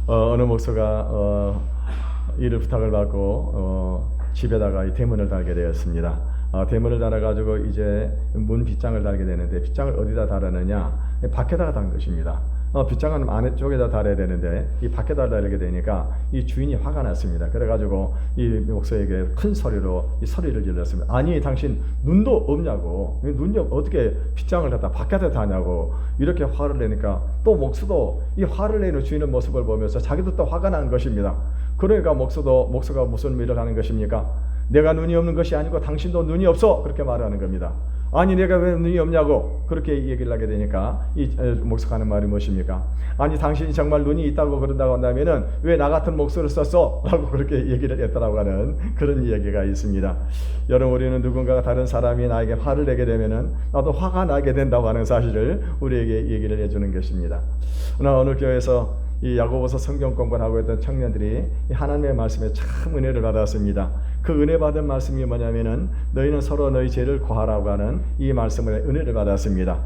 어느 목사가 일을 부탁을 받고 집에다가 이 대문을 달게 되었습니다. 대문을 달아가지고 이제 문 빗장을 달게 되는데, 빗장을 어디다 달았느냐? 밖에다가 단 것입니다. 빗장은 안쪽에다 달아야 되는데 이 밖에다 달게 되니까 이 주인이 화가 났습니다. 그래가지고 이 목사에게 큰 소리로 이 소리를 질렀습니다. 아니, 당신 눈도 없냐고, 눈이 어떻게 빗장을 갖다 밖에다 다냐고 이렇게 화를 내니까, 또 목수도 이 화를 내는 주인의 모습을 보면서 자기도 또 화가 난 것입니다. 그러니까 목수가 무슨 일을 하는 것입니까? 내가 눈이 없는 것이 아니고 당신도 눈이 없어, 그렇게 말하는 겁니다. 아니, 내가 왜 눈이 없냐고 그렇게 얘기를 하게 되니까 이 목사가 하는 말이 무엇입니까? 아니, 당신이 정말 눈이 있다고 그런다고 한다면은 왜 나 같은 목수를 썼어? 라고 그렇게 얘기를 했다라고 하는 그런 얘기가 있습니다. 여러분, 우리는 누군가가 다른 사람이 나에게 화를 내게 되면은 나도 화가 나게 된다고 하는 사실을 우리에게 얘기를 해주는 것입니다. 오늘 교회에서 이 야고보서 성경 공부를 하고 있던 청년들이 하나님의 말씀에 참 은혜를 받았습니다. 그 은혜 받은 말씀이 뭐냐면은 너희는 서로 너희 죄를 고하라고 하는 이 말씀을 은혜를 받았습니다.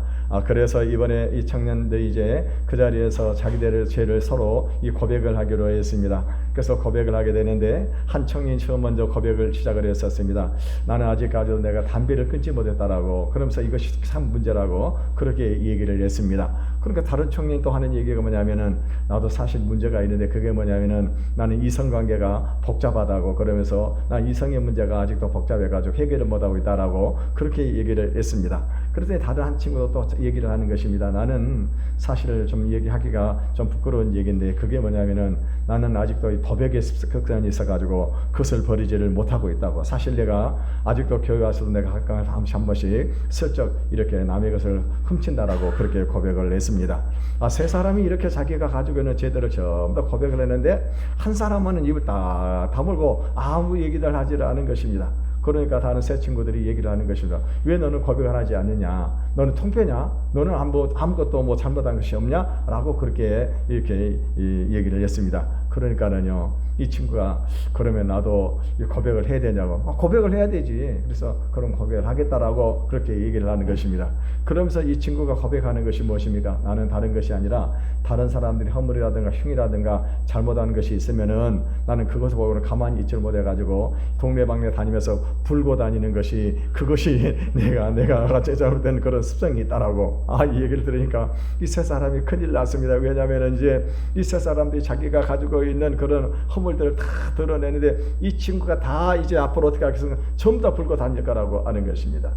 그래서 이번에 이 청년들이 이제 그 자리에서 자기들의 죄를 서로 이 고백을 하기로 했습니다. 그래서 고백을 하게 되는데, 한 청년이 처음 먼저 고백을 시작을 했었습니다. 나는 아직까지도 내가 담배를 끊지 못했다라고, 그러면서 이것이 참 문제라고 그렇게 얘기를 했습니다. 그러니까 다른 청년이 또 하는 얘기가 뭐냐면은, 나도 사실 문제가 있는데 그게 뭐냐면은 나는 이성관계가 복잡하다고, 그러면서 난 이성의 문제가 아직도 복잡해가지고 해결을 못하고 있다라고 그렇게 얘기를 했습니다. 그랬더니 다른 한 친구도 또 얘기를 하는 것입니다. 나는 사실 좀 얘기하기가 좀 부끄러운 얘기인데, 그게 뭐냐면은 나는 아직도 이 도백의 습관이 있어가지고 그것을 버리지를 못하고 있다고. 사실 내가 아직도 교회 와서도 내가 한 번씩 슬쩍 이렇게 남의 것을 훔친다라고 그렇게 고백을 했습니다. 세 사람이 이렇게 자기가 가지고 있는 죄들을 전부 다 고백을 했는데, 한 사람은 입을 딱 다물고 아무 얘기를 하지 않은 것입니다. 그러니까 다른 새 친구들이 얘기를 하는 것입니다. 왜 너는 고백을 하지 않느냐? 너는 통폐냐? 너는 아무것도 잘못한 것이 없냐? 라고 그렇게 이렇게 얘기를 했습니다. 그러니까는요, 이 친구가 그러면 나도 고백을 해야 되냐고. 고백을 해야 되지. 그래서 그럼 고백을 하겠다라고 그렇게 얘기를 하는 것입니다. 그러면서 이 친구가 고백하는 것이 무엇입니까? 나는 다른 것이 아니라 다른 사람들이 허물이라든가 흉이라든가 잘못하는 것이 있으면은 나는 그것을 보고 가만히 있지 못해가지고 동네방네 다니면서 불고 다니는 것이, 그것이 내가 제자로 그런 습성이 있다라고. 이 얘기를 들으니까 이 세 사람이 큰일 났습니다. 왜냐하면 이제 이 세 사람들이 자기가 가지고 있는 그런 허물들을 다 드러내는데, 이 친구가 다 이제 앞으로 어떻게 하겠습니까? 전부 다 불고 다닐 거라고 하는 것입니다.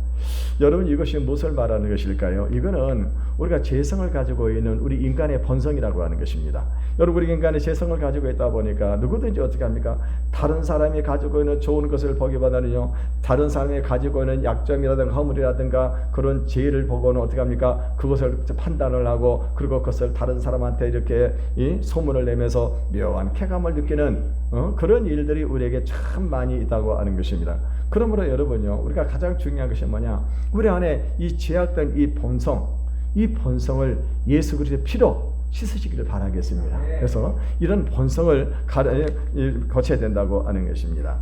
여러분, 이것이 무엇을 말하는 것일까요? 이거는 우리가 죄성을 가지고 있는 우리 인간의 본성이라고 하는 것입니다. 여러분, 우리 인간의 죄성을 가지고 있다 보니까 누구든지 어떻게 합니까? 다른 사람이 가지고 있는 좋은 것을 보기보다는요, 다른 사람이 가지고 있는 약점이라든가 허물이라든가 그런 죄를 보고는 어떻게 합니까? 그것을 판단을 하고, 그리고 그것을 다른 사람한테 이렇게 소문을 내면서 묘한 쾌감을 느끼는 그런 일들이 우리에게 참 많이 있다고 하는 것입니다. 그러므로 여러분요, 우리가 가장 중요한 것이 뭐냐? 우리 안에 이 죄악된 이 본성을 예수 그리스도의 피로 씻으시기를 바라겠습니다. 그래서 이런 본성을 거쳐야 된다고 하는 것입니다.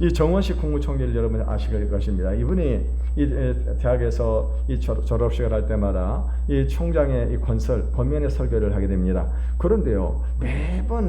이 정원식 국무총리를 여러분 아실 것입니다. 이분이 이 대학에서 이 졸업식을 할 때마다 이 총장의 이 권면의 설교를 하게 됩니다. 그런데요,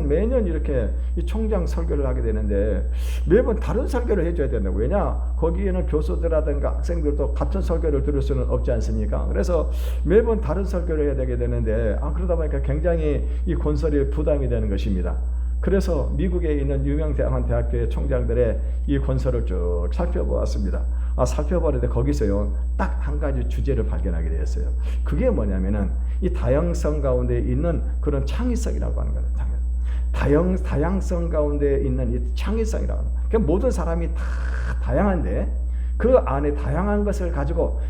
매년 이렇게 이 총장 설교를 하게 되는데 매번 다른 설교를 해줘야 된다고. 왜냐? 거기에는 교수들이라든가 학생들도 같은 설교를 들을 수는 없지 않습니까? 그래서 매번 다른 설교를 해야 되게 되는데, 그러다 보니까 굉장히 이 권설이 부담이 되는 것입니다. 그래서 미국에 있는 유명한 대학교의 총장들의 이 권설을 쭉 살펴보았습니다. 살펴보는데 거기서요, 딱 한 가지 주제를 발견하게 되었어요. 그게 뭐냐면은 이 다양성 가운데 있는 그런 창의성이라고 하는 거예요. 다양성 가운데 있는 이 창의성이라고 하는 거예요. 그러니까 모든 사람이 다 다양한데 그 안에 다양한 것을 가지고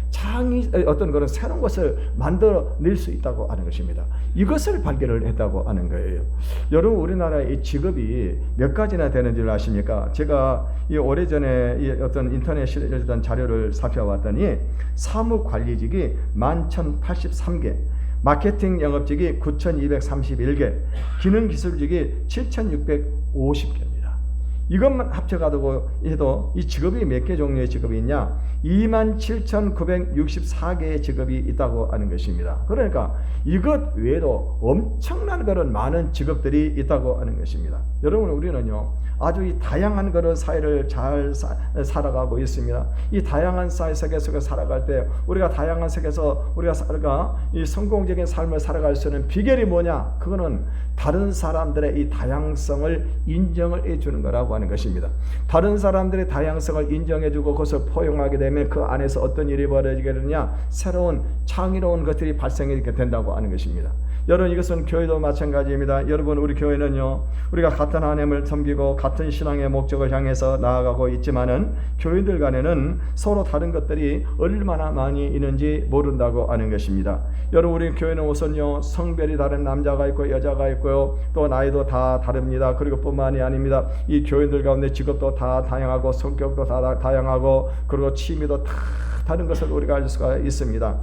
어떤 그런 새로운 것을 만들어낼 수 있다고 하는 것입니다. 이것을 발견을 했다고 하는 거예요. 여러분, 우리나라의 이 직업이 몇 가지나 되는 줄 아십니까? 제가 오래전에 어떤 인터넷에 어떤 자료를 살펴봤더니 사무관리직이 11,083개, 마케팅 영업직이 9,231개, 기능기술직이 7,650개입니다. 이것만 합쳐가지고 해도 이 직업이 몇 개 종류의 직업이 있냐? 27,964개의 직업이 있다고 하는 것입니다. 그러니까 이것 외에도 엄청난 그런 많은 직업들이 있다고 하는 것입니다. 여러분, 우리는요 아주 이 다양한 그런 사회를 잘 살아가고 있습니다. 이 다양한 사회 세계 속에 살아갈 때 우리가 다양한 세계에서 우리가 이 성공적인 삶을 살아갈 수 있는 비결이 뭐냐? 그거는 다른 사람들의 이 다양성을 인정을 해주는 거라고 하는 것입니다. 다른 사람들의 다양성을 인정해주고 그것을 포용하게 되면 그 안에서 어떤 일이 벌어지게 되느냐? 새로운 창의로운 것들이 발생하게 된다고 하는 것입니다. 여러분, 이것은 교회도 마찬가지입니다. 여러분, 우리 교회는요 우리가 같은 하나님을 섬기고 같은 신앙의 목적을 향해서 나아가고 있지만은 교인들 간에는 서로 다른 것들이 얼마나 많이 있는지 모른다고 하는 것입니다. 여러분, 우리 교회는 우선요 성별이 다른 남자가 있고 여자가 있고요, 또 나이도 다 다릅니다. 그리고 뿐만이 아닙니다. 이 교인들 가운데 직업도 다 다양하고 성격도 다 다양하고 그리고 취미도 다 다른 것을 우리가 알 수가 있습니다.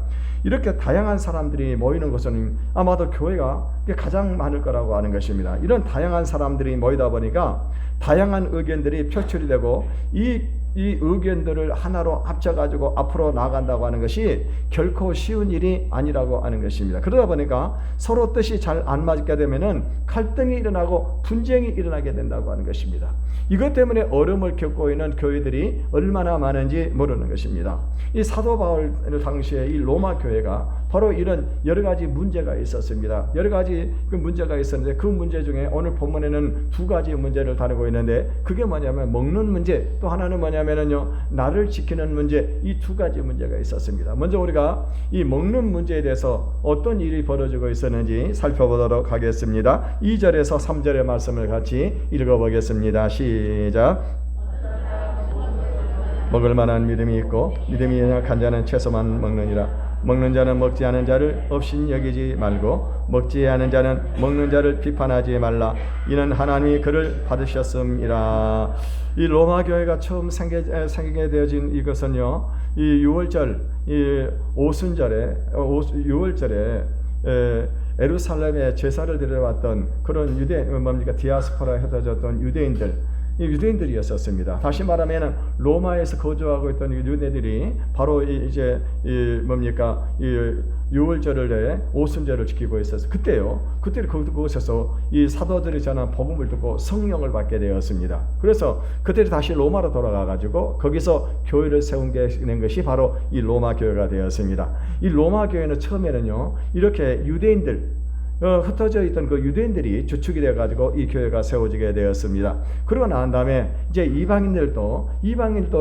이렇게 다양한 사람들이 모이는 곳은 아마도 교회가 가장 많을 거라고 하는 것입니다. 이런 다양한 사람들이 모이다 보니까 다양한 의견들이 표출이 되고 이 의견들을 하나로 합쳐가지고 앞으로 나아간다고 하는 것이 결코 쉬운 일이 아니라고 하는 것입니다. 그러다 보니까 서로 뜻이 잘 안 맞게 되면은 갈등이 일어나고 분쟁이 일어나게 된다고 하는 것입니다. 이것 때문에 어려움을 겪고 있는 교회들이 얼마나 많은지 모르는 것입니다. 이 사도 바울 당시에 이 로마 교회가 바로 이런 여러 가지 문제가 있었습니다. 여러 가지 그 문제가 있었는데 그 문제 중에 오늘 본문에는 두 가지 문제를 다루고 있는데 그게 뭐냐면 먹는 문제, 또 하나는 뭐냐면은요 나를 지키는 문제, 이 두 가지 문제가 있었습니다. 먼저 우리가 이 먹는 문제에 대해서 어떤 일이 벌어지고 있었는지 살펴보도록 하겠습니다. 2절에서 3절의 말씀을 같이 읽어보겠습니다. 시작. 먹을 만한 믿음이 있고 믿음이 연약한 자는 채소만 먹느니라. 먹는 자는 먹지 않은 자를 없인 여기지 말고 먹지 않은 자는 먹는 자를 비판하지 말라. 이는 하나님이 그를 받으셨음이라. 이 로마 교회가 처음 생기게 되어진 이것은요, 이 6월절, 이 오순절에 6월절에 예루살렘에 제사를 드려왔던 그런 디아스포라 흩어졌던 유대인들이었었습니다. 다시 말하면 로마에서 거주하고 있던 유대인들이 바로 이제 이 6월절을 오순절을 지키고 있었어요. 그때 그곳에서 이 사도들이 전한 복음을 듣고 성령을 받게 되었습니다. 그래서 그들이 다시 로마로 돌아가 가지고 거기서 교회를 세운 것이 바로 이 로마 교회가 되었습니다. 이 로마 교회는 처음에는요 이렇게 유대인들 흩어져 있던 그 유대인들이 주축이 되어가지고 이 교회가 세워지게 되었습니다. 그러고 난 다음에 이제 이방인들도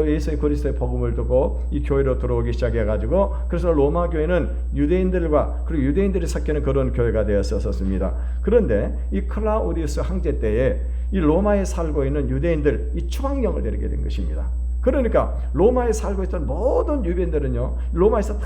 예수 그리스도의 복음을 듣고 이 교회로 들어오기 시작해가지고 그래서 로마 교회는 유대인들과 그리고 유대인들이 섞이는 그런 교회가 되었었습니다. 그런데 이 클라우디우스 황제 때에 이 로마에 살고 있는 유대인들 이 추방령을 내리게 된 것입니다. 그러니까 로마에 살고 있던 모든 유대인들은요 로마에서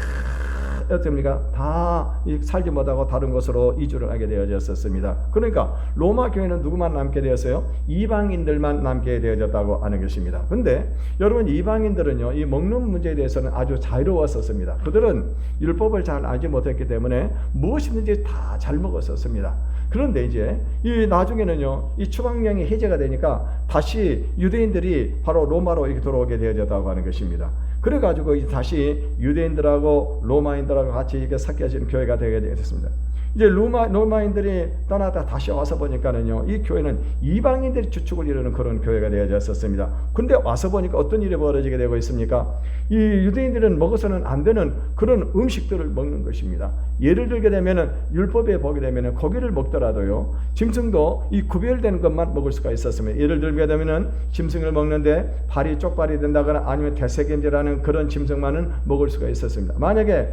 다 살지 못하고 다른 곳으로 이주를 하게 되어졌었습니다. 그러니까 로마 교회는 누구만 남게 되었어요? 이방인들만 남게 되어졌다고 하는 것입니다. 그런데 여러분, 이방인들은요 이 먹는 문제에 대해서는 아주 자유로웠었습니다. 그들은 율법을 잘 알지 못했기 때문에 무엇이든지 다 잘 먹었었습니다. 그런데 이제 이 나중에는요 이 추방령이 해제가 되니까 다시 유대인들이 바로 로마로 이렇게 돌아오게 되어졌다고 하는 것입니다. 그래가지고 다시 유대인들하고 로마인들하고 같이 이렇게 섞여진 교회가 되게 되었습니다. 이제 로마인들이 떠나다 다시 와서 보니까는요 이 교회는 이방인들이 주축을 이루는 그런 교회가 되어졌었습니다. 근데 와서 보니까 어떤 일이 벌어지게 되고 있습니까? 이 유대인들은 먹어서는 안 되는 그런 음식들을 먹는 것입니다. 예를 들게 되면은 율법에 보게 되면은 고기를 먹더라도요 짐승도 이 구별된 것만 먹을 수가 있었습니다. 예를 들게 되면은 짐승을 먹는데 발이 쪽발이 된다거나 아니면 대세겜질하는 그런 짐승만은 먹을 수가 있었습니다. 만약에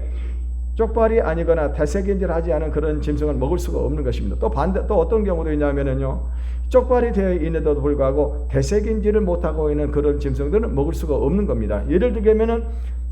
쪽발이 아니거나 대세겜질하지 않은 그런 짐승을 먹을 수가 없는 것입니다. 또 어떤 경우도 있냐면은요 쪽발이 되어 있는데도 불구하고 대세겜질을 못하고 있는 그런 짐승들은 먹을 수가 없는 겁니다. 예를 들면은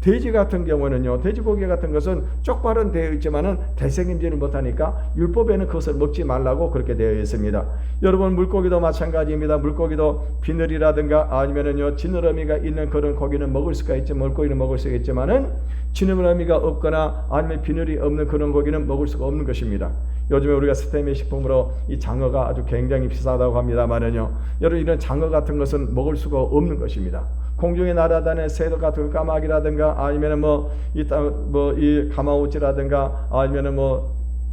돼지 같은 경우는요 돼지고기 같은 것은 쪽발은 되어 있지만은 대세겜질을 못하니까 율법에는 그것을 먹지 말라고 그렇게 되어 있습니다. 여러분, 물고기도 마찬가지입니다. 물고기도 비늘이라든가 아니면은요 지느러미가 있는 그런 고기는 먹을 수가 있지, 물고기는 먹을 수가 있지만은 지느러미가 없거나 아니면 비늘이 없는 그런 고기는 먹을 수가 없는 것입니다. 요즘에 우리가 스테미 식품으로 이 장어가 아주 굉장히 비싸다고 합니다만은요, 여러분 이런 장어 같은 것은 먹을 수가 없는 것입니다. 공중에 날아다니는 새들 같은 까마귀라든가 아니면은 이 가마우치라든가 아니면은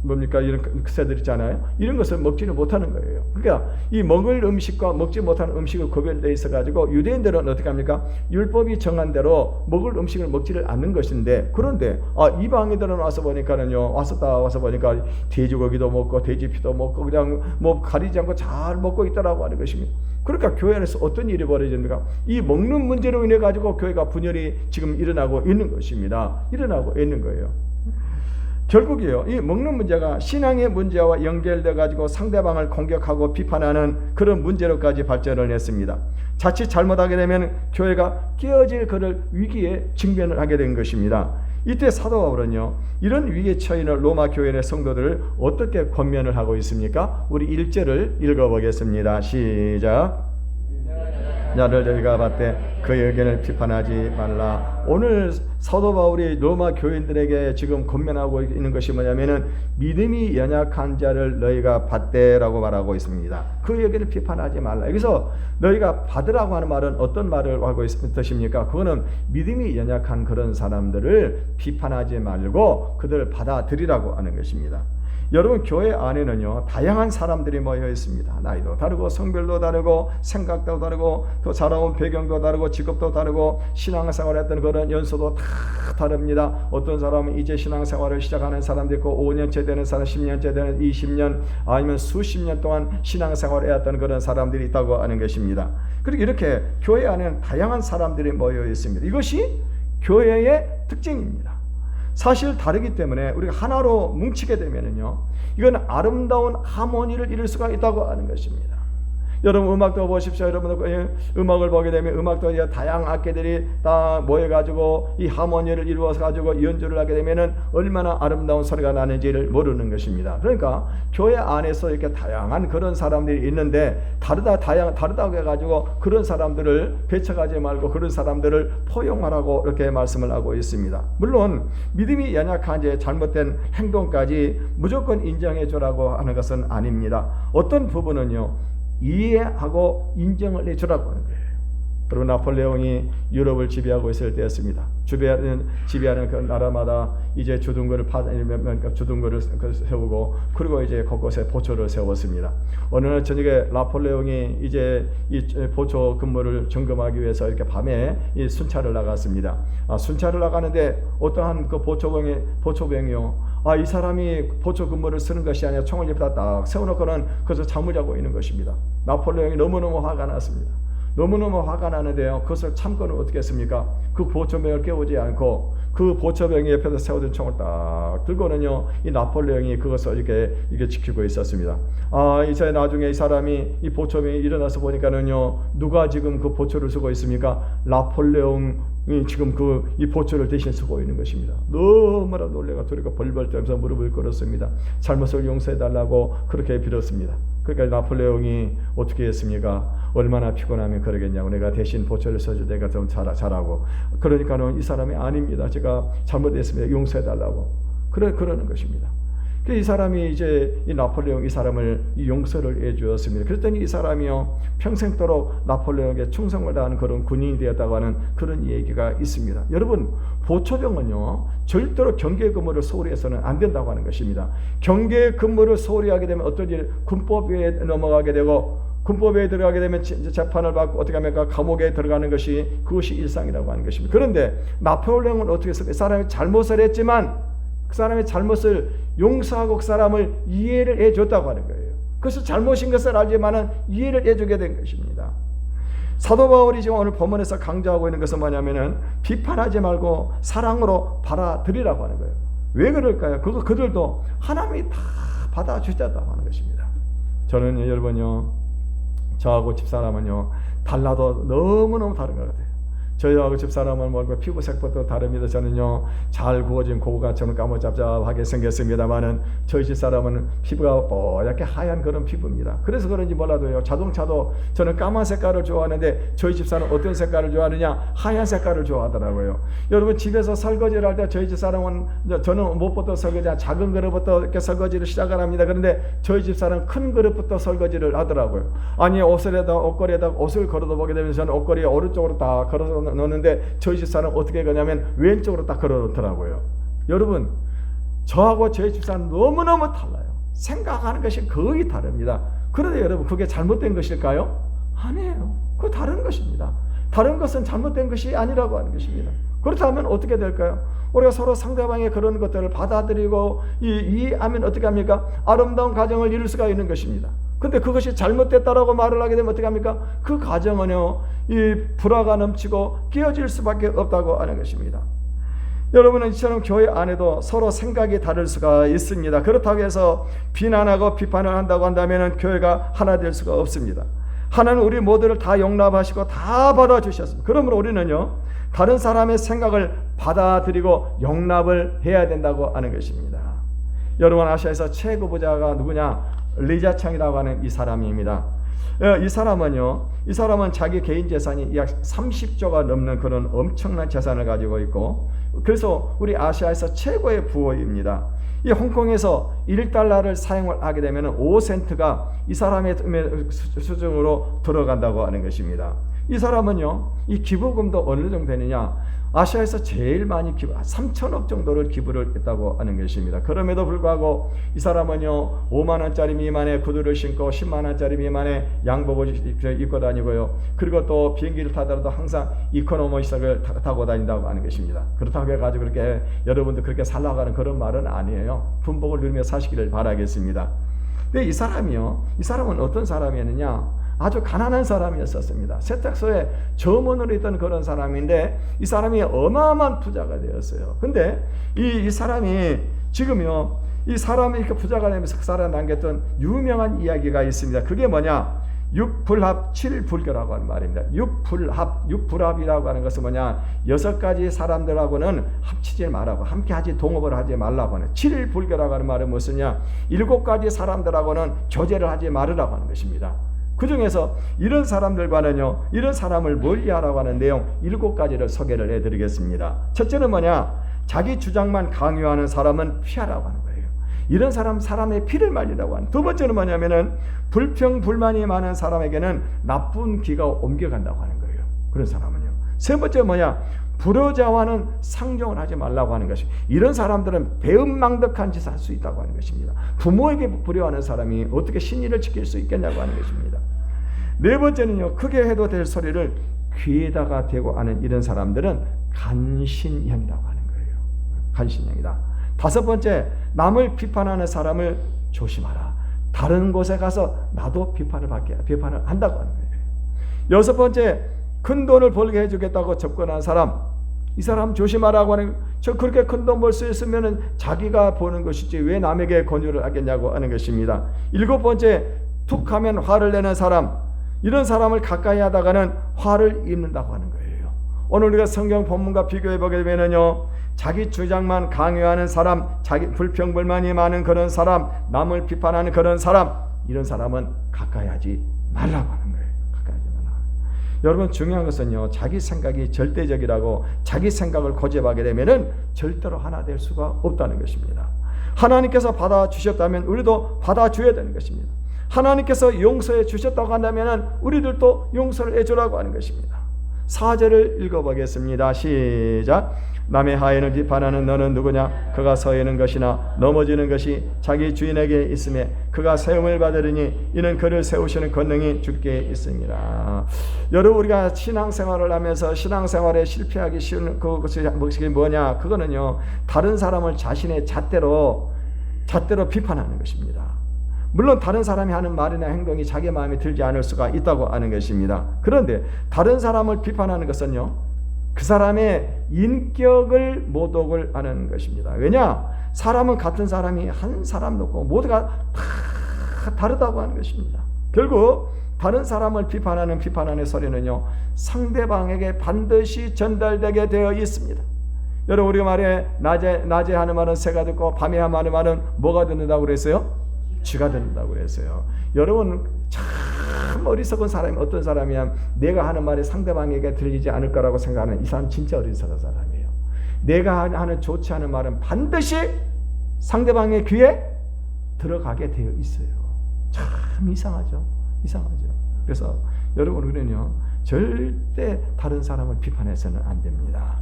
뭡니까 이런 새들 있잖아요. 이런 것을 먹지는 못하는 거예요. 그러니까 이 먹을 음식과 먹지 못하는 음식을 구별되어 있어 가지고 유대인들은 어떻게 합니까? 율법이 정한 대로 먹을 음식을 먹지를 않는 것인데, 그런데 이방인들은 와서 보니까 돼지고기도 먹고 돼지피도 먹고 그냥 가리지 않고 잘 먹고 있다라고 하는 것입니다. 그러니까 교회 안에서 어떤 일이 벌어집니까? 이 먹는 문제로 인해 가지고 교회가 분열이 지금 일어나고 있는 것입니다. 일어나고 있는 거예요. 결국이요, 이 먹는 문제가 신앙의 문제와 연결돼 가지고 상대방을 공격하고 비판하는 그런 문제로까지 발전을 했습니다. 자칫 잘못하게 되면 교회가 깨어질 그럴 위기에 직면을 하게 된 것입니다. 이때 사도 바울은요, 이런 위기에 처해있는 로마 교회의 성도들을 어떻게 권면을 하고 있습니까? 우리 1절을 읽어보겠습니다. 시작. 나를 너희가 봤되 그의 의견을 비판하지 말라. 오늘 사도 바울이 로마 교인들에게 지금 권면하고 있는 것이 뭐냐면은 믿음이 연약한 자를 너희가 받되라고 말하고 있습니다. 그의 의견을 비판하지 말라. 여기서 너희가 받으라고 하는 말은 어떤 말을 하고 있는 뜻입니까? 그거는 믿음이 연약한 그런 사람들을 비판하지 말고 그들을 받아들이라고 하는 것입니다. 여러분, 교회 안에는요 다양한 사람들이 모여 있습니다. 나이도 다르고 성별도 다르고 생각도 다르고 또 자라온 배경도 다르고 직업도 다르고 신앙생활했던 그런 연수도 다 다릅니다. 어떤 사람은 이제 신앙생활을 시작하는 사람도 있고 5년째 되는 사람, 10년째 되는 20년 아니면 수십 년 동안 신앙생활을 해왔던 그런 사람들이 있다고 하는 것입니다. 그리고 이렇게 교회 안에는 다양한 사람들이 모여 있습니다. 이것이 교회의 특징입니다. 사실 다르기 때문에 우리가 하나로 뭉치게 되면은요, 이건 아름다운 하모니를 이룰 수가 있다고 하는 것입니다. 여러분 음악도 보십시오. 여러분 음악을 보게 되면 음악도 다양한 악기들이 다 모여가지고 이 하모니를 이루어서 가지고 연주를 하게 되면은 얼마나 아름다운 소리가 나는지를 모르는 것입니다. 그러니까 교회 안에서 이렇게 다양한 그런 사람들이 있는데 다르다고 해가지고 그런 사람들을 배척하지 말고 그런 사람들을 포용하라고 이렇게 말씀을 하고 있습니다. 물론 믿음이 연약한 제 잘못된 행동까지 무조건 인정해 주라고 하는 것은 아닙니다. 어떤 부분은요 이해하고 인정을 해주라고 하는 거예요. 그리고 나폴레옹이 유럽을 지배하고 있을 때였습니다. 지배하는 그 나라마다 이제 주둔거를 세우고 그리고 이제 곳곳에 보초를 세웠습니다. 어느 날 저녁에 나폴레옹이 이제 이 보초 근무를 점검하기 위해서 이렇게 밤에 이 순찰을 나갔습니다. 순찰을 나가는데 어떠한 그 보초병이요. 이 사람이 보초 근무를 쓰는 것이 아니라 총을 옆에다 딱 세워놓고는 거기서 잠을 자고 있는 것입니다. 나폴레옹이 너무너무 화가 났습니다. 너무너무 화가 나는데요, 그것을 참고는 어떻게 했습니까? 그 보초병을 깨우지 않고 그 보초병이 옆에서 세워둔 총을 딱 들고는요, 이 나폴레옹이 그것을 이렇게 지키고 있었습니다. 이제 나중에 이 사람이 이 보초병이 일어나서 보니까는요, 누가 지금 그 보초를 쓰고 있습니까? 나폴레옹이 지금 이 보초를 대신 쓰고 있는 것입니다. 너무나 놀래가 두려워 벌벌 떨면서 무릎을 꿇었습니다. 잘못을 용서해달라고 그렇게 빌었습니다. 그러니까 나폴레옹이 어떻게 했습니까? 얼마나 피곤하면 그러겠냐고, 내가 대신 보초를 써줄 내가 좀 잘하고. 그러니까는 이 사람이 아닙니다. 제가 잘못했습니다. 용서해달라고. 그러는 것입니다. 이 사람이 이제 이 나폴레옹 이 사람을 용서를 해주었습니다. 그랬더니 이 사람이요 평생도록 나폴레옹에게 충성을 다하는 그런 군인이 되었다고 하는 그런 얘기가 있습니다. 여러분, 보초병은요 절대로 경계 근무를 소홀히 해서는 안 된다고 하는 것입니다. 경계 근무를 소홀히 하게 되면 어떤 일, 군법에 넘어가게 되고 군법에 들어가게 되면 재판을 받고 어떻게 합니까? 감옥에 들어가는 그것이 일상이라고 하는 것입니다. 그런데 나폴레옹은 어떻게 했을까? 이 사람이 잘못을 했지만 그 사람의 잘못을 용서하고 그 사람을 이해를 해줬다고 하는 거예요. 그래서 잘못인 것을 알지만은 이해를 해주게 된 것입니다. 사도 바울이 지금 오늘 본문에서 강조하고 있는 것은 뭐냐면은 비판하지 말고 사랑으로 받아들이라고 하는 거예요. 왜 그럴까요? 그들도 하나님이 다 받아주셨다고 하는 것입니다. 저는 여러분요, 저하고 집사람은요 달라도 너무너무 다른 것 같아요. 저희하고 집사람은 뭐 피부색부터 다릅니다. 저는요 잘 구워진 고구마처럼 까무잡잡하게 생겼습니다만은 저희 집사람은 피부가 뽀얗게 하얀 그런 피부입니다. 그래서 그런지 몰라도요 자동차도 저는 까만 색깔을 좋아하는데 저희 집사람은 어떤 색깔을 좋아하느냐, 하얀 색깔을 좋아하더라고요. 여러분 집에서 설거지를 할 때 저희 집사람은, 저는 무엇부터 설거지, 작은 그릇부터 이렇게 설거지를 시작을 합니다. 그런데 저희 집사람은 큰 그릇부터 설거지를 하더라고요. 아니 옷걸이에다 옷을 걸어도 보게 되면 저는 옷걸이에 오른쪽으로 다 걸어서 놓는데 저희 집사람은 어떻게 그러냐면 왼쪽으로 딱 걸어 놓더라고요. 여러분 저하고 저희 집사람은 너무너무 달라요. 생각하는 것이 거의 다릅니다. 그런데 여러분 그게 잘못된 것일까요? 아니에요. 그거 다른 것입니다. 다른 것은 잘못된 것이 아니라고 하는 것입니다. 그렇다면 어떻게 될까요? 우리가 서로 상대방의 그런 것들을 받아들이고 이해하면 어떻게 합니까? 아름다운 가정을 이룰 수가 있는 것입니다. 근데 그것이 잘못됐다라고 말을 하게 되면 어떻게 합니까? 그 가정은요 이 불화가 넘치고 깨어질 수밖에 없다고 하는 것입니다. 여러분은 이처럼 교회 안에도 서로 생각이 다를 수가 있습니다. 그렇다고 해서 비난하고 비판을 한다고 한다면 교회가 하나 될 수가 없습니다. 하나는 우리 모두를 다 용납하시고 다 받아주셨습니다. 그러므로 우리는요 다른 사람의 생각을 받아들이고 용납을 해야 된다고 하는 것입니다. 여러분 아시아에서 최고 부자가 누구냐? 리자창이라고 하는 이 사람입니다. 이 사람은 자기 개인 재산이 약 30조가 넘는 그런 엄청난 재산을 가지고 있고, 그래서 우리 아시아에서 최고의 부호입니다. 이 홍콩에서 1달러를 사용을 하게 되면 5센트가 이 사람의 수중으로 들어간다고 하는 것입니다. 이 사람은요 이 기부금도 어느 정도 되느냐, 아시아에서 제일 많이 3천억 정도를 기부를 했다고 하는 것입니다. 그럼에도 불구하고 이 사람은요 5만원짜리 미만의 구두를 신고 10만원짜리 미만의 양복을 입고 다니고요, 그리고 또 비행기를 타더라도 항상 이코노미석을 타고 다닌다고 하는 것입니다. 그렇다고 해가지고 그렇게 여러분도 그렇게 살라고 하는 그런 말은 아니에요. 분복을 누리며 사시기를 바라겠습니다. 근데 이 사람은 어떤 사람이었느냐, 아주 가난한 사람이었습니다. 세탁소에 점원으로 있던 그런 사람인데 이 사람이 어마어마한 부자가 되었어요. 근데 이 사람이 지금요 이 사람이 이렇게 부자가 되면서 그 사람이 남겼던 유명한 이야기가 있습니다. 그게 뭐냐? 6불합 7불교라고 하는 말입니다. 6불합이라고 하는 것은 뭐냐? 6가지 사람들하고는 합치지 말라고, 함께하지 동업을 하지 말라고 하는. 7불교라고 하는 말은 무엇이냐? 7가지 사람들하고는 교제를 하지 말으라고 하는 것입니다. 그 중에서 이런 사람들과는요, 이런 사람을 멀리하라고 하는 내용 7가지를 소개를 해드리겠습니다. 첫째는 뭐냐? 자기 주장만 강요하는 사람은 피하라고 하는 거예요. 이런 사람의 피를 말리라고 하는. 두 번째는 뭐냐면은 불평 불만이 많은 사람에게는 나쁜 기가 옮겨간다고 하는 거예요. 그런 사람은요. 세 번째 뭐냐? 불효자와는 상종을 하지 말라고 하는 것이. 이런 사람들은 배은망덕한 짓을 할 수 있다고 하는 것입니다. 부모에게 불효하는 사람이 어떻게 신의를 지킬 수 있겠냐고 하는 것입니다. 네 번째는요, 크게 해도 될 소리를 귀에다가 대고 하는 이런 사람들은 간신형이라고 하는 거예요. 간신형이다. 다섯 번째, 남을 비판하는 사람을 조심하라. 다른 곳에 가서 나도 비판을 한다고 하는 거예요. 여섯 번째, 큰 돈을 벌게 해주겠다고 접근한 사람, 이 사람 조심하라고 하는. 저 그렇게 큰 돈 벌 수 있으면 자기가 버는 것이지 왜 남에게 권유를 하겠냐고 하는 것입니다. 일곱 번째, 툭 하면 화를 내는 사람, 이런 사람을 가까이 하다가는 화를 입는다고 하는 거예요. 오늘 우리가 성경 본문과 비교해 보게 되면요, 자기 주장만 강요하는 사람, 자기 불평불만이 많은 그런 사람, 남을 비판하는 그런 사람, 이런 사람은 가까이 하지 말라고 하는 거예요. 여러분 중요한 것은요, 자기 생각이 절대적이라고 자기 생각을 고집하게 되면은 절대로 하나 될 수가 없다는 것입니다. 하나님께서 받아주셨다면 우리도 받아줘야 되는 것입니다. 하나님께서 용서해 주셨다고 한다면은 우리들도 용서를 해주라고 하는 것입니다. 4절을 읽어보겠습니다. 시작. 남의 하인을 비판하는 너는 누구냐? 그가 서 있는 것이나 넘어지는 것이 자기 주인에게 있음에 그가 세움을 받으리니 이는 그를 세우시는 권능이 주께 있습니다. 여러분, 우리가 신앙생활을 하면서 신앙생활에 실패하기 쉬운 그것이 뭐냐? 그거는요, 다른 사람을 자신의 잣대로 비판하는 것입니다. 물론 다른 사람이 하는 말이나 행동이 자기 마음에 들지 않을 수가 있다고 하는 것입니다. 그런데 다른 사람을 비판하는 것은요, 그 사람의 인격을 모독을 하는 것입니다. 왜냐? 사람은 같은 사람이 한 사람도 없고 모두가 다 다르다고 하는 것입니다. 결국 다른 사람을 비판하는 소리는요, 상대방에게 반드시 전달되게 되어 있습니다. 여러분, 우리가 말해 낮에 하는 말은 새가 듣고 밤에 하는 말은 뭐가 듣는다고 그랬어요? 쥐가 듣는다고 그랬어요. 여러분, 참 어리석은 사람이 어떤 사람이야? 내가 하는 말이 상대방에게 들리지 않을 거라고 생각하는 이 사람 진짜 어리석은 사람이에요. 내가 하는 좋지 않은 말은 반드시 상대방의 귀에 들어가게 되어 있어요. 참 이상하죠. 그래서 여러분, 우리는요, 절대 다른 사람을 비판해서는 안 됩니다.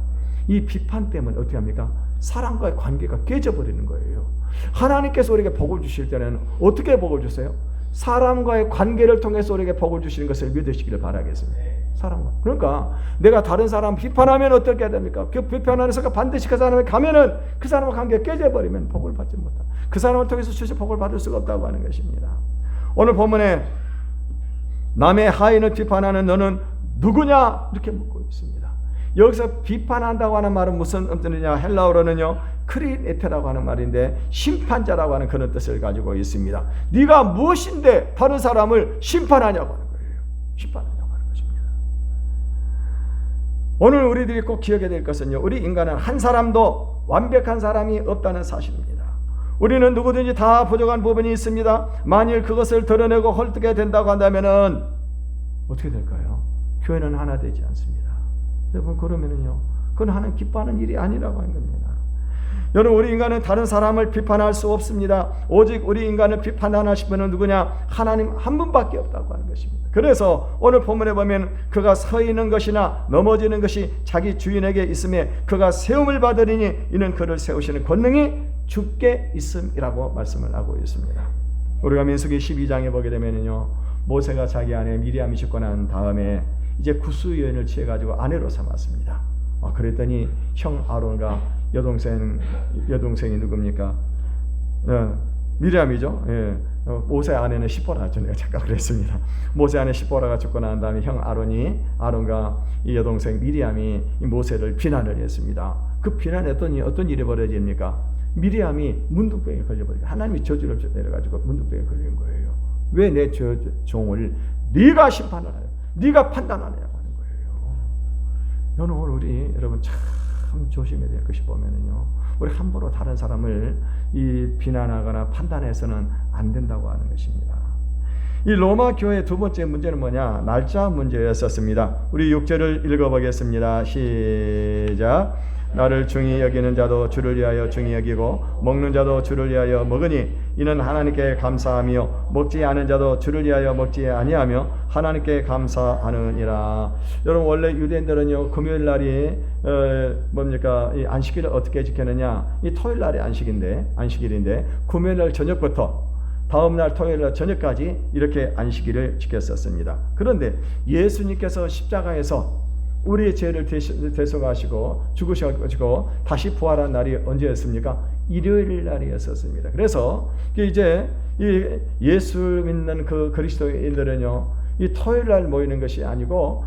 이 비판 때문에 어떻게 합니까? 사람과의 관계가 깨져버리는 거예요. 하나님께서 우리에게 복을 주실 때는 어떻게 복을 주세요? 사람과의 관계를 통해서 우리에게 복을 주시는 것을 믿으시기를 바라겠습니다. 사람과. 그러니까 내가 다른 사람 비판하면 어떻게 해야 됩니까? 그 비판하는 순간 반드시 그 사람에 가면은 그 사람과 관계가 깨져버리면 복을 받지 못한다. 그 사람을 통해서 주신 복을 받을 수가 없다고 하는 것입니다. 오늘 본문에 남의 하인을 비판하는 너는 누구냐? 이렇게 묻고 있습니다. 여기서 비판한다고 하는 말은 무슨 뜻이냐? 헬라어로는요, 크리네테라고 하는 말인데 심판자라고 하는 그런 뜻을 가지고 있습니다. 네가 무엇인데 다른 사람을 심판하냐고 하는 거예요. 심판하냐고 하는 것입니다. 오늘 우리들이 꼭 기억해야 될 것은요, 우리 인간은 한 사람도 완벽한 사람이 없다는 사실입니다. 우리는 누구든지 다 부족한 부분이 있습니다. 만일 그것을 드러내고 헐뜯게 된다고 한다면은 어떻게 될까요? 교회는 하나 되지 않습니다. 여러분, 그러면은요, 그건 하나님 기뻐하는 일이 아니라고 하는 겁니다. 여러분, 우리 인간은 다른 사람을 비판할 수 없습니다. 오직 우리 인간을 비판하시는 분은 누구냐? 하나님 한 분밖에 없다고 하는 것입니다. 그래서 오늘 본문에 보면 그가 서 있는 것이나 넘어지는 것이 자기 주인에게 있음에 그가 세움을 받으리니 이는 그를 세우시는 권능이 주께 있음이라고 말씀을 하고 있습니다. 우리가 민수기 12장에 보게 되면요, 모세가 자기 아내 미리암이 죽고 난 다음에 이제 구수여인을 취해가지고 아내로 삼았습니다. 그랬더니 형 아론과 여동생이 누굽니까? 미리암이죠. 모세 아내는 시보라죠. 내가 잠깐 그랬습니다. 모세 아내 시보라가 죽고 난 다음에 형 아론과 이 여동생 미리암이 이 모세를 비난을 했습니다. 그 비난했더니 어떤 일이 벌어집니까? 미리암이 문둥병에 걸려버리고 하나님이 저주를 내려가지고 문둥병에 걸린 거예요. 왜 내 종을 네가 심판을 하냐? 네가 판단하느냐고 하는 거예요. 저는 오늘 우리 여러분 참 조심해야 될 것이 보면은요, 우리 함부로 다른 사람을 비난하거나 판단해서는 안 된다고 하는 것입니다. 이 로마 교회의 두 번째 문제는 뭐냐? 날짜 문제였었습니다. 우리 6절을 읽어보겠습니다. 시작. 나를 중히 여기는 자도 주를 위하여 중히 여기고 먹는 자도 주를 위하여 먹으니 이는 하나님께 감사하며 먹지 않은 자도 주를 위하여 먹지 아니하며 하나님께 감사하느니라. 여러분, 원래 유대인들은요, 금요일 날이 이 안식일을 어떻게 지켰느냐? 이 토요일 날이 안식일인데 금요일 날 저녁부터 다음 날 토요일 날 저녁까지 이렇게 안식일을 지켰었습니다. 그런데 예수님께서 십자가에서 우리의 죄를 대속하시고 죽으셔가지고 다시 부활한 날이 언제였습니까? 일요일 날이었었습니다. 그래서 이제 이 예수 믿는 그 그리스도인들은요, 이 토요일 날 모이는 것이 아니고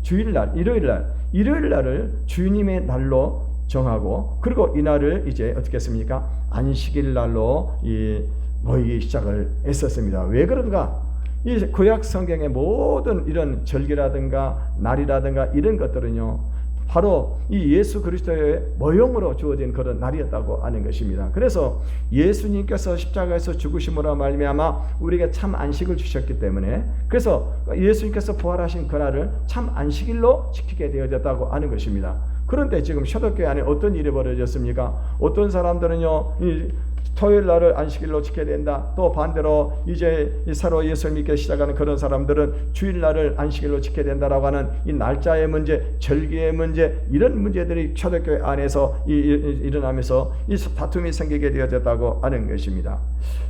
주일날, 일요일 날을 주님의 날로 정하고, 그리고 이 날을 이제 어떻게 했습니까? 안식일 날로 모이기 시작을 했었습니다. 왜 그런가? 이 구약 성경의 모든 이런 절기라든가 날이라든가 이런 것들은요, 바로 이 예수 그리스도의 모형으로 주어진 그런 날이었다고 하는 것입니다. 그래서 예수님께서 십자가에서 죽으심으로 말미암아 우리에게 참 안식을 주셨기 때문에, 그래서 예수님께서 부활하신 그날을 참 안식일로 지키게 되어졌다고 하는 것입니다. 그런데 지금 초대교회 안에 어떤 일이 벌어졌습니까? 어떤 사람들은요, 토요일 날을 안식일로 지켜야 된다. 또 반대로 이제 새로 예수를 믿기 시작하는 그런 사람들은 주일 날을 안식일로 지켜야 된다라고 하는 이 날짜의 문제, 절기의 문제, 이런 문제들이 초대교회 안에서 일어나면서 이 다툼이 생기게 되어졌다고 하는 것입니다.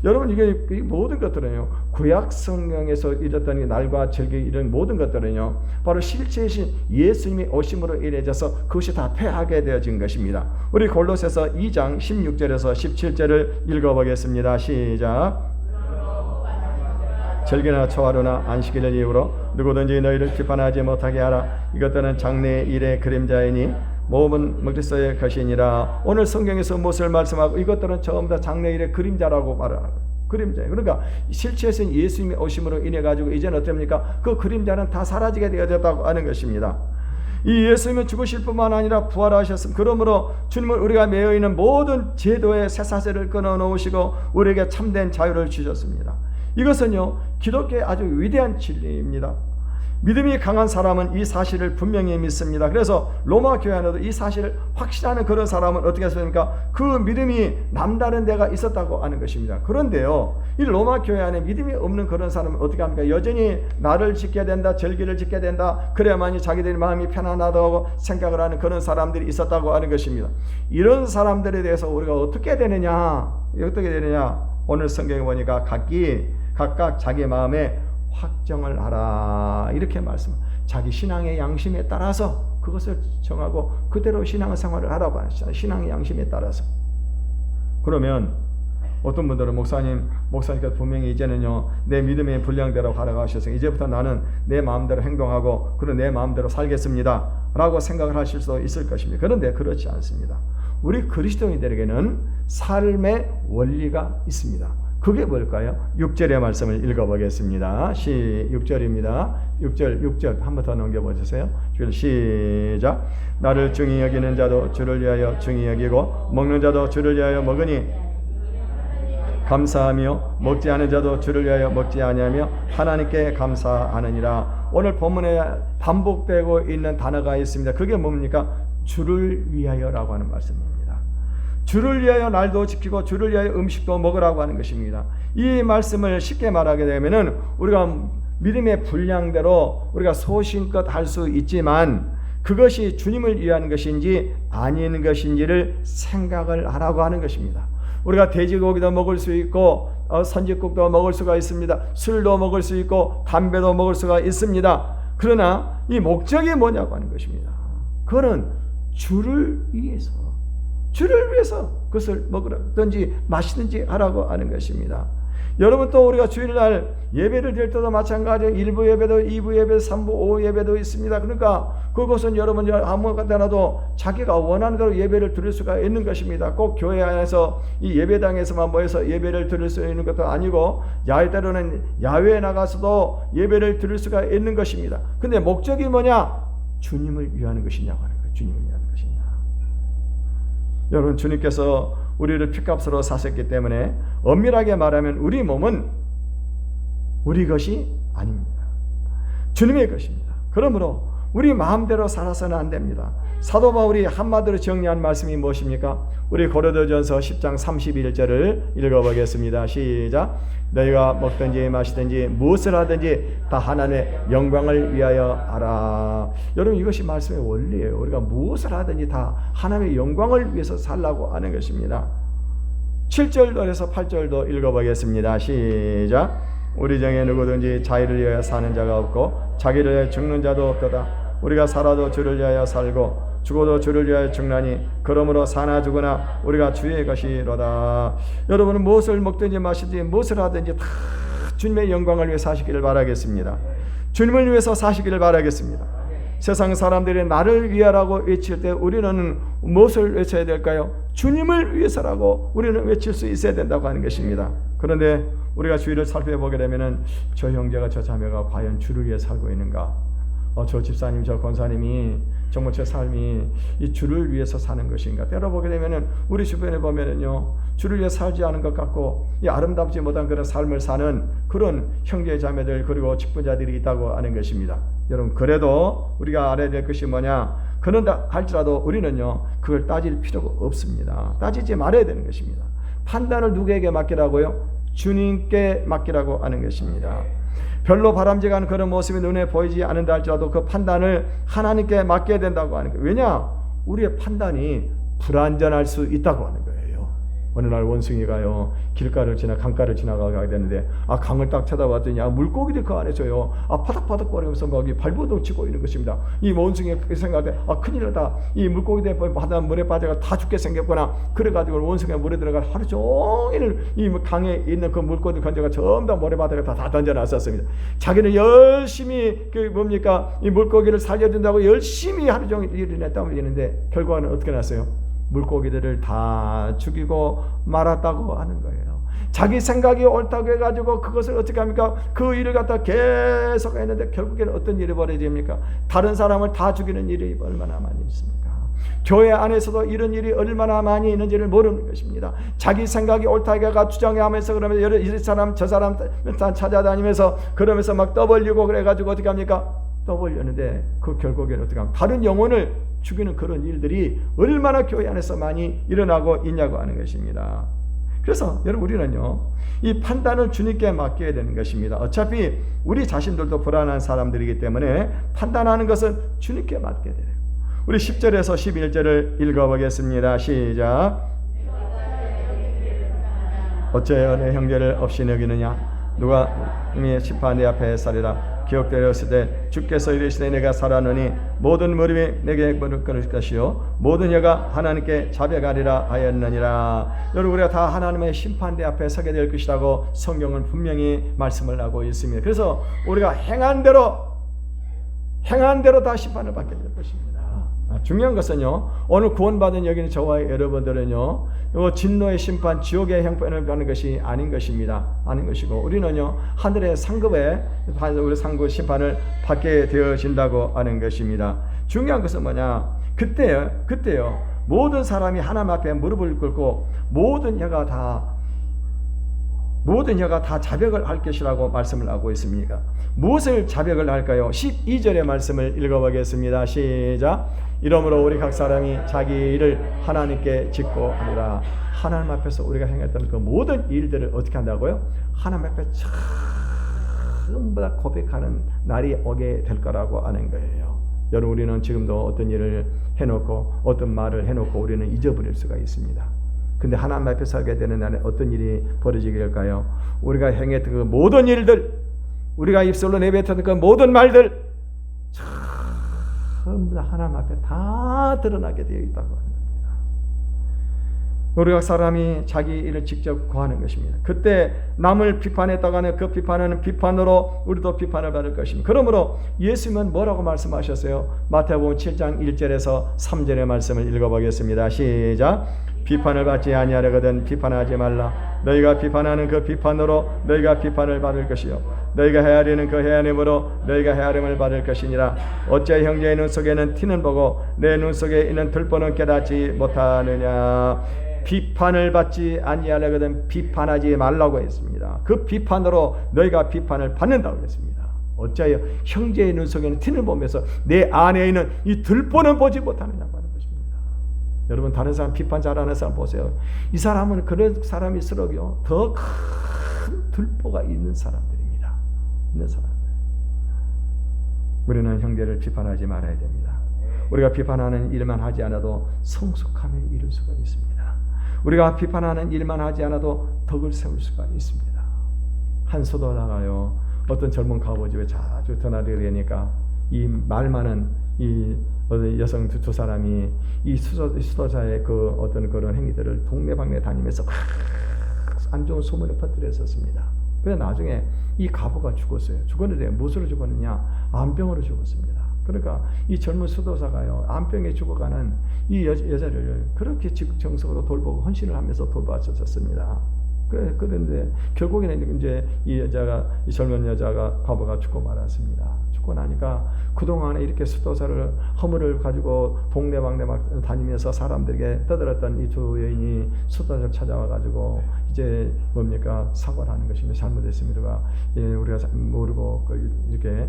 여러분, 이게 모든 것들은요, 구약 성경에서 있었던 이 날과 절기 이런 모든 것들은요, 바로 실제이신 예수님이 오심으로 인해져서 그것이 다 폐하게 되어진 것입니다. 우리 골로새서 2장 16절에서 17절을 읽어보겠습니다. 시작. 절기나 초하루나 안식일을 이유로 누구든지 너희를 비판하지 못하게 하라. 이것들은 장래의 일의 그림자이니 몸은 그리스도의 것이니라. 오늘 성경에서 무엇을 말씀하고, 이것들은 전부 다 장래의 일의 그림자라고 말하는 거예요. 그림자예요. 그러니까 실체에서는 예수님의 오심으로 인해 가지고 이제는 어떻습니까? 그 그림자는 다 사라지게 되어졌다고 하는 것입니다. 이 예수님은 죽으실 뿐만 아니라 부활하셨습니다. 그러므로 주님은 우리가 매여 있는 모든 제도의 쇠사슬을 끊어놓으시고 우리에게 참된 자유를 주셨습니다. 이것은요, 기독교의 아주 위대한 진리입니다. 믿음이 강한 사람은 이 사실을 분명히 믿습니다. 그래서 로마 교회 안에도 이 사실을 확신하는 그런 사람은 어떻게 했습니까? 그 믿음이 남다른 데가 있었다고 하는 것입니다. 그런데요, 이 로마 교회 안에 믿음이 없는 그런 사람은 어떻게 합니까? 여전히 날을 지켜야 된다, 절기를 지켜야 된다, 그래야만이 자기들 마음이 편안하다고 생각을 하는 그런 사람들이 있었다고 하는 것입니다. 이런 사람들에 대해서 우리가 어떻게 되느냐? 오늘 성경에 보니까 각각 자기 마음에 확정을 하라, 이렇게 자기 신앙의 양심에 따라서 그것을 정하고 그대로 신앙생활을 하라고 하시잖아요. 신앙의 양심에 따라서. 그러면 어떤 분들은 목사님께서 분명히 이제는요, 내 믿음의 분량대로 가라고 하셔서 이제부터 나는 내 마음대로 행동하고 그리고 내 마음대로 살겠습니다 라고 생각을 하실 수도 있을 것입니다. 그런데 그렇지 않습니다. 우리 그리스도인들에게는 삶의 원리가 있습니다. 그게 뭘까요? 6절의 말씀을 읽어보겠습니다. 6절입니다. 6절 한 번 더 넘겨보세요. 시작. 나를 중히 여기는 자도 주를 위하여 중히 여기고 먹는 자도 주를 위하여 먹으니 감사하며 먹지 않은 자도 주를 위하여 먹지 아니하며 하나님께 감사하느니라. 오늘 본문에 반복되고 있는 단어가 있습니다. 그게 뭡니까? 주를 위하여라고 하는 말씀입니다. 주를 위하여 날도 지키고 주를 위하여 음식도 먹으라고 하는 것입니다. 이 말씀을 쉽게 말하게 되면은 우리가 믿음의 분량대로 우리가 소신껏 할 수 있지만 그것이 주님을 위한 것인지 아닌 것인지를 생각을 하라고 하는 것입니다. 우리가 돼지고기도 먹을 수 있고 선지국도 먹을 수가 있습니다. 술도 먹을 수 있고 담배도 먹을 수가 있습니다. 그러나 이 목적이 뭐냐고 하는 것입니다. 그거는 주를 위해서 그것을 먹으든지 마시든지 하라고 하는 것입니다. 여러분, 또 우리가 주일날 예배를 드릴 때도 마찬가지예요. 1부 예배도 2부 예배도 3부 5 예배도 있습니다. 그러니까 그것은 여러분 아무데나도 자기가 원하는 대로 예배를 드릴 수가 있는 것입니다. 꼭 교회 안에서 이 예배당에서만 모여서 예배를 드릴 수 있는 것도 아니고 때로는 야외에 나가서도 예배를 드릴 수가 있는 것입니다. 근데 목적이 뭐냐? 주님을 위하는 것이냐고 하는 거예요. 주님을 위하는 것이냐. 여러분, 주님께서 우리를 핏값으로 사셨기 때문에 엄밀하게 말하면 우리 몸은 우리 것이 아닙니다. 주님의 것입니다. 그러므로 우리 마음대로 살아서는 안 됩니다. 사도 바울이 한마디로 정리한 말씀이 무엇입니까? 우리 고린도전서 10장 31절을 읽어보겠습니다. 시작. 너희가 먹든지 마시든지 무엇을 하든지 다 하나님의 영광을 위하여 하라. 여러분, 이것이 말씀의 원리예요. 우리가 무엇을 하든지 다 하나님의 영광을 위해서 살라고 하는 것입니다. 7절에서 8절도 읽어보겠습니다. 시작. 우리 중에 누구든지 자기를 위하여 사는 자가 없고 자기를 위하여 죽는 자도 없도다. 우리가 살아도 주를 위하여 살고 죽어도 주를 위하여 죽나니 그러므로 사나 죽으나 우리가 주의 것이로다. 여러분은 무엇을 먹든지 마시든지 무엇을 하든지 다 주님의 영광을 위해 사시기를 바라겠습니다. 주님을 위해서 사시기를 바라겠습니다. 세상 사람들이 나를 위하라고 외칠 때 우리는 무엇을 외쳐야 될까요? 주님을 위해서라고 우리는 외칠 수 있어야 된다고 하는 것입니다. 그런데 우리가 주위를 살펴보게 되면은 저 형제가 저 자매가 과연 주를 위해 살고 있는가? 저 집사님 저 권사님이 정말 제 삶이 이 주를 위해서 사는 것인가? 때로 보게 되면은 우리 주변에 보면은요, 주를 위해 살지 않은 것 같고 이 아름답지 못한 그런 삶을 사는 그런 형제 자매들 그리고 직분자들이 있다고 하는 것입니다. 여러분, 그래도 우리가 알아야 될 것이 뭐냐? 그런다 할지라도 우리는요, 그걸 따질 필요가 없습니다. 따지지 말아야 되는 것입니다. 판단을 누구에게 맡기라고요? 주님께 맡기라고 하는 것입니다. 별로 바람직한 그런 모습이 눈에 보이지 않는다 할지라도 그 판단을 하나님께 맡겨야 된다고 하는 거예요. 왜냐? 우리의 판단이 불완전할 수 있다고 하는 거예요. 어느 날 원숭이가요, 길가를 지나 강가를 지나가게 되는데 강을 딱 쳐다봤더니 물고기들이 그 안에서요 파닥파닥거리면서 거기 발버둥 치고 있는 것입니다. 이 원숭이가 생각해 큰일 났다. 이 물고기들 바다 물에 빠져가 다 죽게 생겼구나. 그래가지고 원숭이가 물에 들어가 하루 종일 이 강에 있는 그 물고기 건져가 전부 다 모래바닥에 다 던져놨었습니다. 자기는 열심히 이 물고기를 살려준다고 열심히 하루 종일 일을 땀을 흘리는데 결과는 어떻게 났어요? 물고기들을 다 죽이고 말았다고 하는 거예요. 자기 생각이 옳다고 해가지고 그것을 어떻게 합니까? 그 일을 갖다 계속 했는데 결국에는 어떤 일이 벌어집니까? 다른 사람을 다 죽이는 일이 얼마나 많이 있습니까? 교회 안에서도 이런 일이 얼마나 많이 있는지를 모르는 것입니다. 자기 생각이 옳다고 주장하면서 그러면서 이 사람 저 사람 다 찾아다니면서 그러면서 막 떠벌리고 그래가지고 어떻게 합니까? 떠벌렸는데 그 결국에는 어떻게 합니까? 다른 영혼을 죽이는 그런 일들이 얼마나 교회 안에서 많이 일어나고 있냐고 하는 것입니다. 그래서 여러분 우리는요 이 판단을 주님께 맡겨야 되는 것입니다. 어차피 우리 자신들도 불안한 사람들이기 때문에 판단하는 것은 주님께 맡겨야 돼요. 우리 10절에서 11절을 읽어보겠습니다. 시작. 어찌하여 내 형제를 없이 여기느냐? 누가 이미 심판 내 앞에 살리라. 기억되었을 때 주께서 이르시되 내가 살았느니 모든 무릎이 내게 무릎 꿇을 것이요 모든 혀가 하나님께 자백하리라 하였느니라. 여러분 우리가 다 하나님의 심판대 앞에 서게 될 것이라고 성경은 분명히 말씀을 하고 있습니다. 그래서 우리가 행한 대로 다 심판을 받게 될 것입니다. 중요한 것은요 오늘 구원받은 여기는 저와 여러분들은요 진노의 심판 지옥의 형편을 받는 것이 아닌 것입니다. 아닌 것이고 우리는요 하늘의 상급에 우리 상급 심판을 받게 되어진다고 하는 것입니다. 중요한 것은 뭐냐? 그때요 모든 사람이 하나님 앞에 무릎을 꿇고 모든 혀가 다 자백을 할 것이라고 말씀을 하고 있습니다. 무엇을 자백을 할까요? 12절의 말씀을 읽어보겠습니다. 시작. 이러므로 우리 각 사람이 자기 일을 하나님께 짓고 하리라. 하나님 앞에서 우리가 행했던 그 모든 일들을 어떻게 한다고요? 하나님 앞에 전부 다 고백하는 날이 오게 될 거라고 하는 거예요. 여러분 우리는 지금도 어떤 일을 해놓고 어떤 말을 해놓고 우리는 잊어버릴 수가 있습니다. 근데 하나님 앞에 서게 되는 날에 어떤 일이 벌어지게 될까요? 우리가 행했던 그 모든 일들, 우리가 입술로 내뱉었던 그 모든 말들 전부 다 하나님 앞에 다 드러나게 되어 있다고 하는 겁니다. 우리가 사람이 자기 일을 직접 구하는 것입니다. 그때 남을 비판했다고 하는 그 비판은 비판으로 우리도 비판을 받을 것입니다. 그러므로 예수님은 뭐라고 말씀하셨어요? 마태복음 7장 1절에서 3절의 말씀을 읽어보겠습니다. 시작. 비판을 받지 아니하려거든 비판하지 말라. 너희가 비판하는 그 비판으로 너희가 비판을 받을 것이요 너희가 헤아리는 그 헤아림으로 너희가 헤아림을 받을 것이니라. 어째 형제의 눈 속에는 티는 보고 내 눈 속에 있는 들보는 깨닫지 못하느냐. 비판을 받지 아니하려거든 비판하지 말라고 했습니다. 그 비판으로 너희가 비판을 받는다고 했습니다. 어찌하여 형제의 눈 속에는 티를 보면서 내 안에 있는 이 들보는 보지 못하느냐고 하는 것입니다. 여러분 다른 사람 비판 잘하는 사람 보세요. 이 사람은 그런 사람일수록요 더 큰 들보가 있는 사람들입니다. 있는 사람들. 우리는 형제를 비판하지 말아야 됩니다. 우리가 비판하는 일만 하지 않아도 성숙함에 이를 수가 있습니다. 우리가 비판하는 일만 하지 않아도 덕을 세울 수가 있습니다. 한 수도사가요 어떤 젊은 가보집에 자주 드나들으니까 이 말 많은 이 여성 두 사람이 이 수도사의 그 어떤 그런 행위들을 동네방네 다니면서 안 좋은 소문을 퍼뜨렸었습니다. 그래서 나중에 이 가보가 죽었어요. 죽었는데 무엇으로 죽었느냐? 암병으로 죽었습니다. 그러니까 이 젊은 수도사가요 암병에 죽어가는 이 여자를 그렇게 정성으로 돌보고 헌신을 하면서 돌봐줬었습니다. 그런데 결국에는 이제 이 젊은 여자가 과부가 죽고 말았습니다. 죽고 나니까 그동안에 이렇게 수도사를 허물을 가지고 동네방네 막 다니면서 사람들에게 떠들었던 이 두 여인이 수도사를 찾아와가지고 이제 뭡니까 사과를 하는 것입니다. 잘못했습니다. 우리가 모르고 이렇게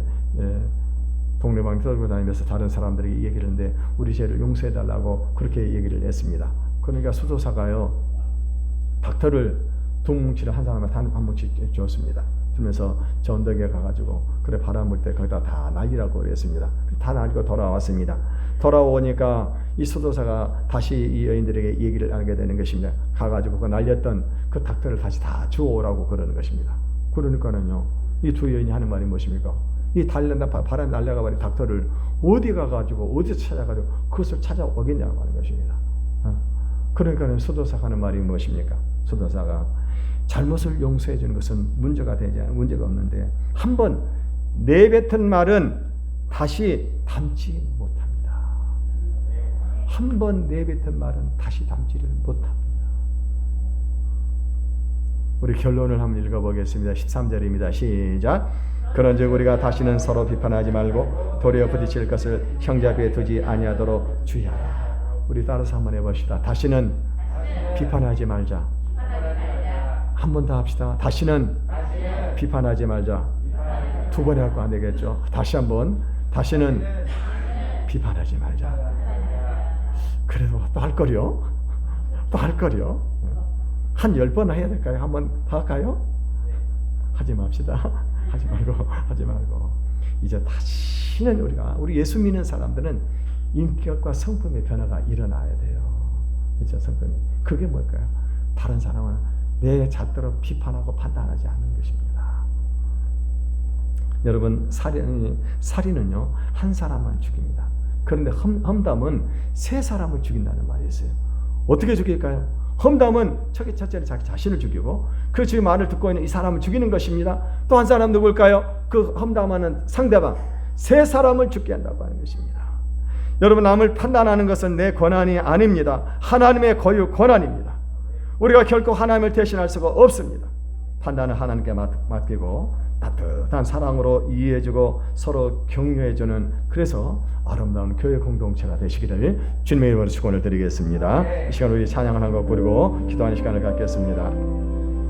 동네방네 떠들고 다니면서 다른 사람들에게 얘기를 했는데 우리 죄를 용서해달라고 그렇게 얘기를 했습니다. 그러니까 수도사가요 닥터를 두 뭉치를 한 사람한테 한 뭉치 줬습니다. 그러면서 저 언덕에 가가지고 그래 바람 불 때 거기다 다 날리라고 그랬습니다. 다 날리고 돌아왔습니다. 돌아오니까 이 수도사가 다시 이 여인들에게 얘기를 하게 되는 것입니다. 가가지고 그 날렸던 그 닥터를 다시 다 주워오라고 그러는 것입니다. 그러니까는요 이 두 여인이 하는 말이 무엇입니까? 이 달렸다 바람 날려가 버린 닥터를 어디 가가지고 어디서 찾아가지고 그것을 찾아오겠냐고 하는 것입니다. 그러니까 수도사가 하는 말이 무엇입니까? 수도사가 잘못을 용서해 주는 것은 문제가 없는데 한번 내뱉은 말은 다시 담지 못합니다. 한번 내뱉은 말은 다시 담지를 못합니다. 우리 결론을 한번 읽어보겠습니다. 13절입니다. 시작. 그런즉 우리가 다시는 서로 비판하지 말고 도리어 부딪힐 것을 형제 앞에 두지 아니하도록 주의하라. 우리 따라서 한번 해봅시다. 다시는 비판하지 말자. 한 번 더 합시다. 다시는 비판하지 말자. 두 번 해갖고 안 되겠죠. 다시 한번. 다시는 비판하지 말자. 그래도 또 할 거요? 또 할 거요? 한 10번 해야 될까요? 한 번 더 할까요? 하지 맙시다. 하지 말고. 이제 다시는 우리 예수 믿는 사람들은 인격과 성품의 변화가 일어나야 돼요. 그렇죠? 성품이. 그게 뭘까요? 다른 사람을 내 잣대로 비판하고 판단하지 않는 것입니다. 여러분, 살인은요 한 사람만 죽입니다. 그런데 험담은 세 사람을 죽인다는 말이 있어요. 어떻게 죽일까요? 험담은 첫째는 자기 자신을 죽이고 그 주의 말을 듣고 있는 이 사람을 죽이는 것입니다. 또 한 사람 누굴까요? 그 험담하는 상대방 세 사람을 죽게 한다고 하는 것입니다. 여러분, 남을 판단하는 것은 내 권한이 아닙니다. 하나님의 고유 권한입니다. 우리가 결코 하나님을 대신할 수가 없습니다. 판단은 하나님께 맡기고 따뜻한 사랑으로 이해해주고 서로 격려해주는, 그래서 아름다운 교회 공동체가 되시기를 주님의 이름으로 축원을 드리겠습니다. 이 시간 우리 찬양을 한 곡 부르고 기도하는 시간을 갖겠습니다.